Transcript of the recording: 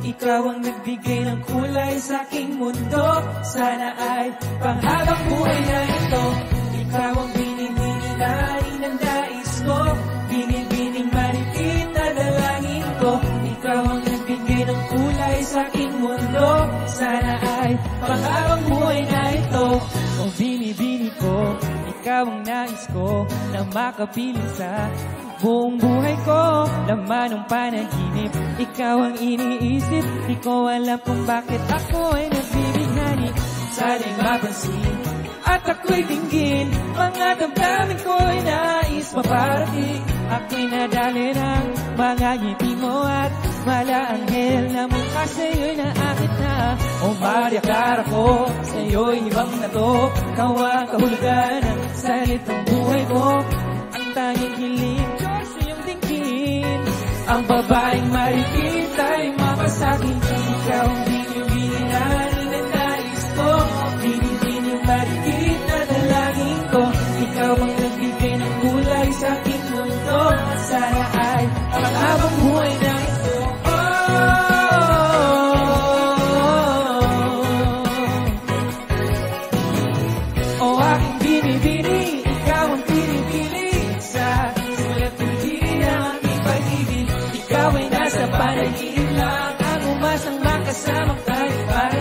Ikaw ang nagbigay ng kulay sa aking mundo. Sana ay panghabang buhay na ito. Ikaw ang binibini na inandais ko, binibining maritit na dalangin ko. Ikaw ang nagbigay ng kulay sa aking mundo. Sana ay panghabang buhay na ito. O binibini ko, ikaw ang nais ko na makapiling sa buong buhay ko. Laman ng panaginip, ikaw ang iniisip. Di ko alam kung bakit ako ay nagbibighani. Sana'y mapansin at ako'y dinggin. Mga damdamin ko'y nais maparating. Ako'y nadali ng mga ngiti mo at malaanghel na mukha sa'yo'y naakit na. O Maria Clara ko, sa'yo'y ibang na to. Ikaw ang kahulugan ng salitang buhay ko. Ang tanging hiling Diyos iyong tingin. Ang babaeng maritit ay mapasakin. Ikaw ang binibini na ninanais ko, binibining maritit na dalangin ko. Ikaw ang nagbigay ng kulay sa aking mundo. Sana ay panghabang buhay na ito. O aking binibini, ikaw ang pinipili sa sulat hindi ng aking pag-ibig. Ikaw ay nasa panaginip lang, ang umasang makasama tayo para